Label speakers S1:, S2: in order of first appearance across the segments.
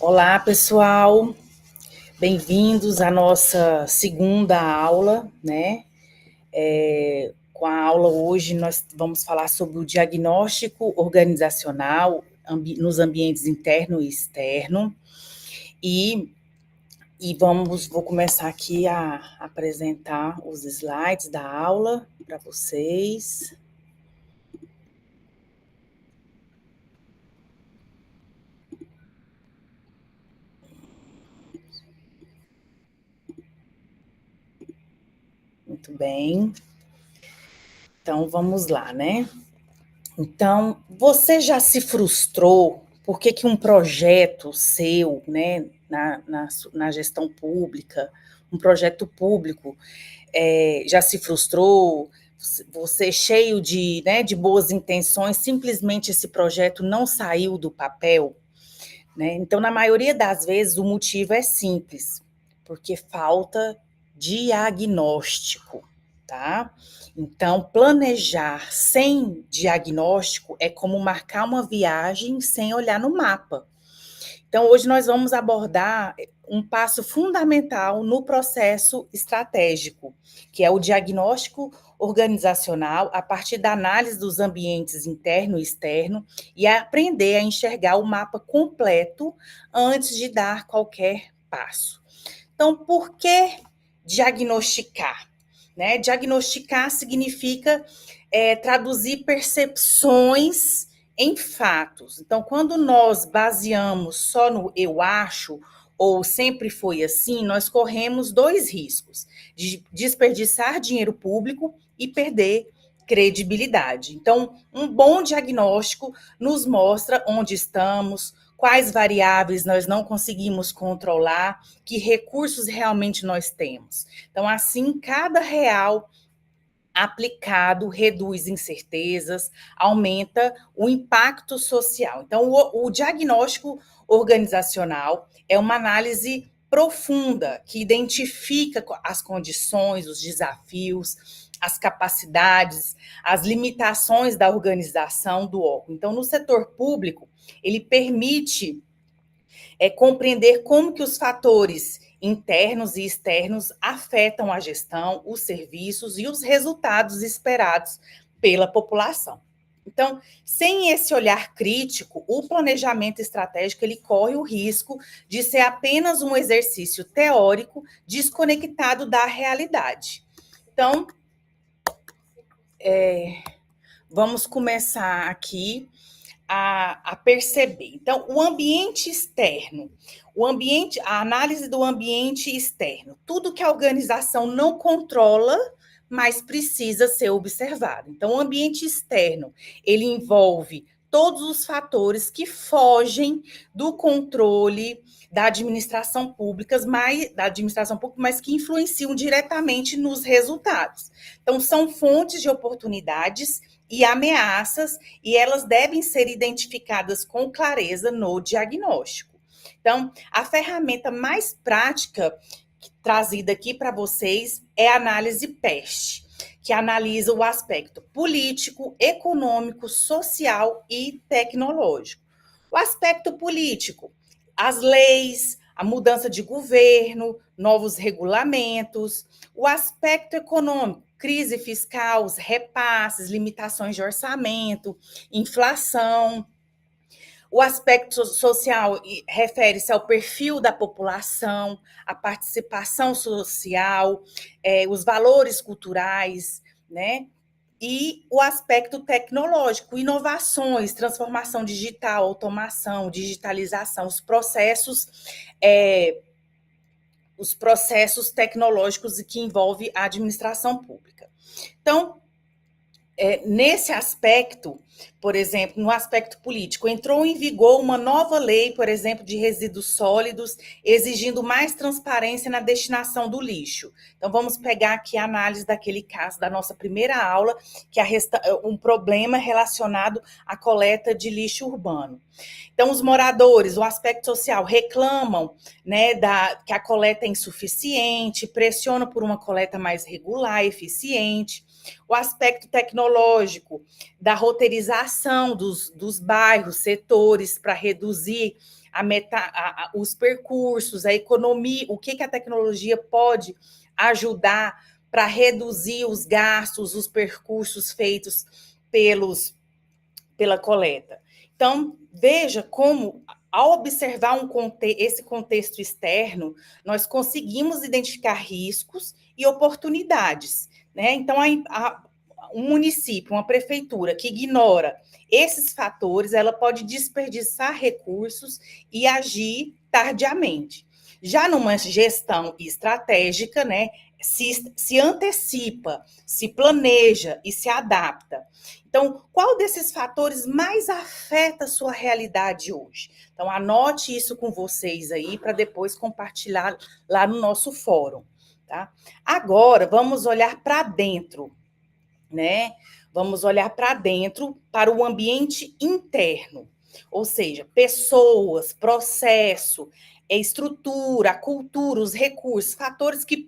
S1: Olá, pessoal. Bem-vindos à nossa segunda aula, né? Com a aula hoje nós vamos falar sobre o diagnóstico organizacional nos ambientes interno e externo e, vou começar aqui a apresentar os slides da aula para vocês. Muito bem. Então vamos lá, né? Então, você já se frustrou? Por que um projeto seu, né, na gestão pública, um projeto público, já se frustrou? Você cheio de, né, de boas intenções, simplesmente esse projeto não saiu do papel, né? Então, na maioria das vezes, o motivo é simples, porque falta diagnóstico, tá? Então, planejar sem diagnóstico é como marcar uma viagem sem olhar no mapa. Então, hoje nós vamos abordar um passo fundamental no processo estratégico, que é o diagnóstico organizacional a partir da análise dos ambientes interno e externo e aprender a enxergar o mapa completo antes de dar qualquer passo. Então, por que diagnosticar? Né? Diagnosticar significa traduzir percepções em fatos. Então, quando nós baseamos só no eu acho, ou sempre foi assim, nós corremos dois riscos: de desperdiçar dinheiro público e perder credibilidade. Então, um bom diagnóstico nos mostra onde estamos, quais variáveis nós não conseguimos controlar, que recursos realmente nós temos. Então, assim, cada real aplicado reduz incertezas, aumenta o impacto social. Então, o diagnóstico organizacional é uma análise profunda que identifica as condições, os desafios, as capacidades, as limitações da organização do órgão. Então, no setor público, ele permite compreender como que os fatores internos e externos afetam a gestão, os serviços e os resultados esperados pela população. Então, sem esse olhar crítico, o planejamento estratégico ele corre o risco de ser apenas um exercício teórico desconectado da realidade. Então, vamos começar aqui a perceber. Então, o ambiente externo, a análise do ambiente externo, tudo que a organização não controla, mas precisa ser observado. Então, o ambiente externo, ele envolve todos os fatores que fogem do controle da administração pública, mas que influenciam diretamente nos resultados. Então, são fontes de oportunidades e ameaças, e elas devem ser identificadas com clareza no diagnóstico. Então, a ferramenta mais prática trazida aqui para vocês é a análise PEST, que analisa o aspecto político, econômico, social e tecnológico. O aspecto político, as leis, a mudança de governo, novos regulamentos. O aspecto econômico, crise fiscal, os repasses, limitações de orçamento, inflação. O aspecto social refere-se ao perfil da população, a participação social, os valores culturais, né? E o aspecto tecnológico, inovações, transformação digital, automação, digitalização, os processos tecnológicos que envolvem a administração pública. Então, nesse aspecto, por exemplo, no aspecto político, entrou em vigor uma nova lei, por exemplo, de resíduos sólidos, exigindo mais transparência na destinação do lixo. Então, vamos pegar aqui a análise daquele caso da nossa primeira aula, que é um problema relacionado à coleta de lixo urbano. Então, os moradores, o aspecto social, reclamam, né, que a coleta é insuficiente, pressionam por uma coleta mais regular, eficiente. O aspecto tecnológico, da roteirização dos bairros, setores, para reduzir os percursos, a economia, o que a tecnologia pode ajudar para reduzir os gastos, os percursos feitos pela coleta. Então, veja como, ao observar esse contexto externo, nós conseguimos identificar riscos e oportunidades, né? Então, um município, uma prefeitura que ignora esses fatores, ela pode desperdiçar recursos e agir tardiamente. Já numa gestão estratégica, né, se antecipa, se planeja e se adapta. Então, qual desses fatores mais afeta a sua realidade hoje? Então, anote isso com vocês aí para depois compartilhar lá no nosso fórum, tá? Agora, vamos olhar para dentro, né? Vamos olhar para dentro, para o ambiente interno, ou seja, pessoas, processo, estrutura, cultura, os recursos, fatores que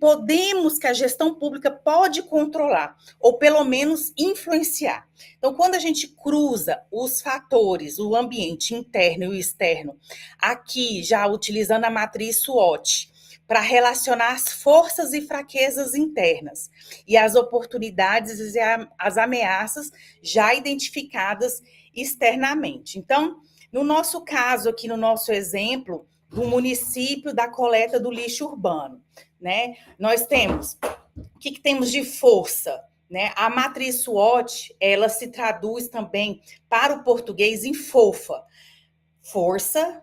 S1: a gestão pública pode controlar, ou pelo menos influenciar. Então, quando a gente cruza os fatores, o ambiente interno e o externo, aqui já utilizando a matriz SWOT, para relacionar as forças e fraquezas internas e as oportunidades e as ameaças já identificadas externamente. Então, no nosso caso aqui, no nosso exemplo, do município da coleta do lixo urbano, né? Nós temos, o que temos de força? Né? A matriz SWOT, ela se traduz também para o português em FOFA, força,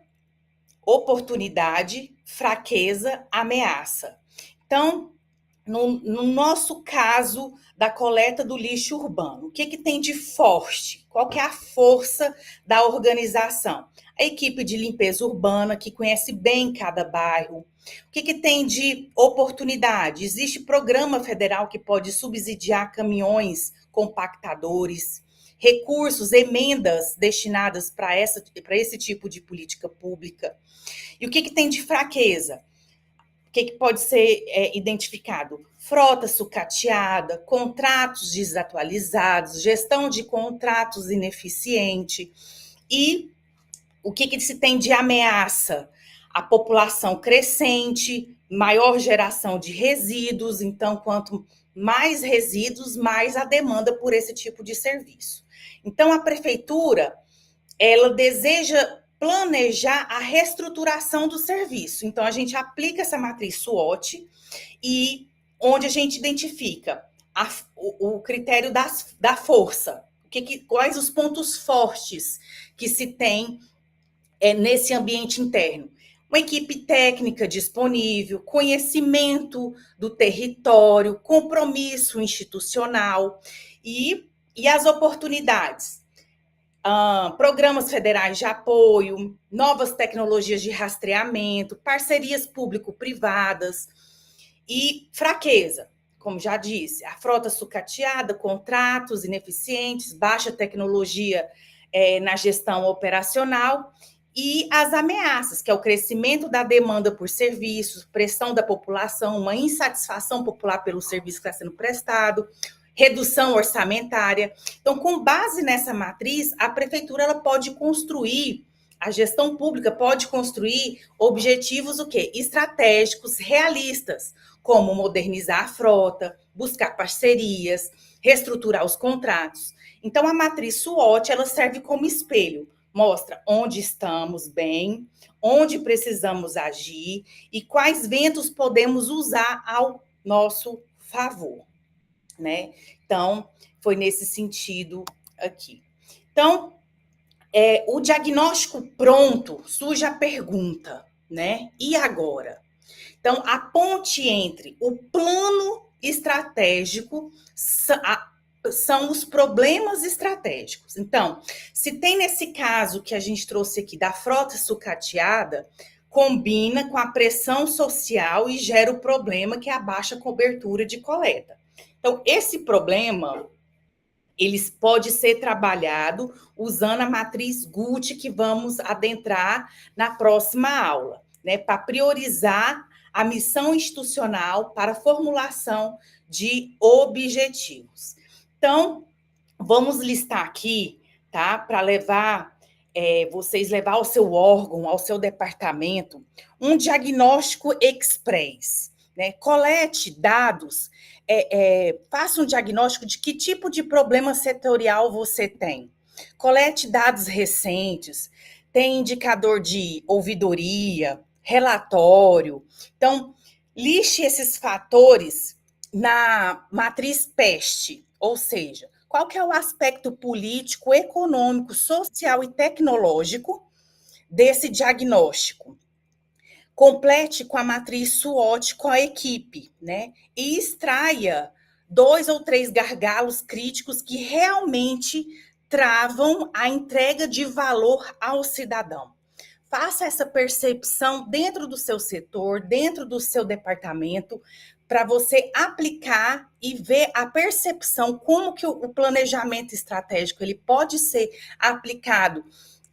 S1: oportunidade, fraqueza, ameaça. Então, no nosso caso da coleta do lixo urbano, o que tem de forte? Qual que é a força da organização? A equipe de limpeza urbana, que conhece bem cada bairro. O que tem de oportunidade? Existe programa federal que pode subsidiar caminhões compactadores, recursos, emendas destinadas para esse tipo de política pública. E o que tem de fraqueza? O que pode ser identificado? Frota sucateada, contratos desatualizados, gestão de contratos ineficiente. E o que se tem de ameaça? A população crescente, maior geração de resíduos. Então, quanto mais resíduos, mais a demanda por esse tipo de serviço. Então, a prefeitura, ela deseja planejar a reestruturação do serviço. Então, a gente aplica essa matriz SWOT e onde a gente identifica o critério da força. Quais os pontos fortes que se tem nesse ambiente interno? Uma equipe técnica disponível, conhecimento do território, compromisso institucional e as oportunidades. Programas federais de apoio, novas tecnologias de rastreamento, parcerias público-privadas e fraqueza, como já disse, a frota sucateada, contratos ineficientes, baixa tecnologia na gestão operacional e as ameaças, que é o crescimento da demanda por serviços, pressão da população, uma insatisfação popular pelo serviço que está sendo prestado, redução orçamentária. Então, com base nessa matriz, a prefeitura ela pode construir, a gestão pública pode construir objetivos o quê? Estratégicos, realistas, como modernizar a frota, buscar parcerias, reestruturar os contratos. Então, a matriz SWOT ela serve como espelho, mostra onde estamos bem, onde precisamos agir e quais ventos podemos usar ao nosso favor. Né? Então, foi nesse sentido aqui. Então, o diagnóstico pronto, surge a pergunta, né? E agora? Então, a ponte entre o plano estratégico são os problemas estratégicos. Então, se tem nesse caso que a gente trouxe aqui da frota sucateada, combina com a pressão social e gera o problema que é a baixa cobertura de coleta. Então, esse problema, ele pode ser trabalhado usando a matriz GUT, que vamos adentrar na próxima aula, né? Para priorizar a missão institucional para a formulação de objetivos. Então, vamos listar aqui, tá? Para levar, vocês levar ao seu órgão, ao seu departamento, um diagnóstico express, né? Colete dados, faça um diagnóstico de que tipo de problema setorial você tem. Colete dados recentes, tem indicador de ouvidoria, relatório. Então, liste esses fatores na matriz PEST, ou seja, qual que é o aspecto político, econômico, social e tecnológico desse diagnóstico. Complete com a matriz SWOT com a equipe, né? E extraia 2 ou 3 gargalos críticos que realmente travam a entrega de valor ao cidadão. Faça essa percepção dentro do seu setor, dentro do seu departamento, para você aplicar e ver a percepção, como que o planejamento estratégico ele pode ser aplicado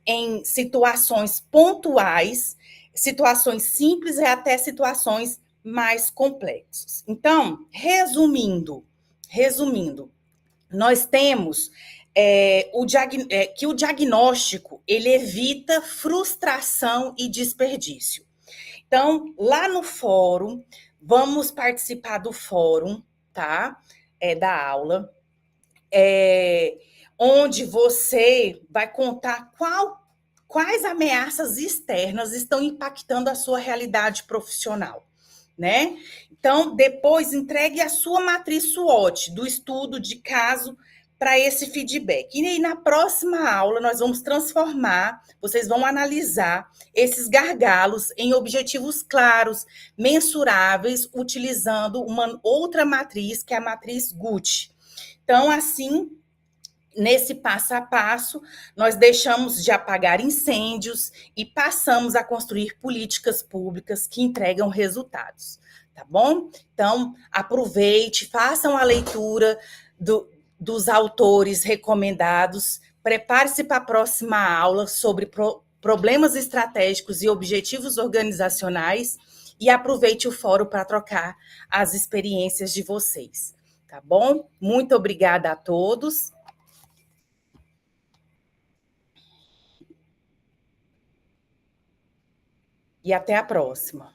S1: em situações pontuais, situações simples e até situações mais complexas. Então, resumindo, nós temos que o diagnóstico ele evita frustração e desperdício. Então, lá no fórum, vamos participar do fórum, tá? Da aula, onde você vai contar quais ameaças externas estão impactando a sua realidade profissional, né? Então, depois entregue a sua matriz SWOT do estudo de caso para esse feedback. E aí, na próxima aula, nós vamos transformar, vocês vão analisar esses gargalos em objetivos claros, mensuráveis, utilizando uma outra matriz, que é a matriz GUT. Então, assim, nesse passo a passo, nós deixamos de apagar incêndios e passamos a construir políticas públicas que entregam resultados, tá bom? Então, aproveite, façam a leitura dos autores recomendados, prepare-se para a próxima aula sobre problemas estratégicos e objetivos organizacionais e aproveite o fórum para trocar as experiências de vocês, tá bom? Muito obrigada a todos. E até a próxima.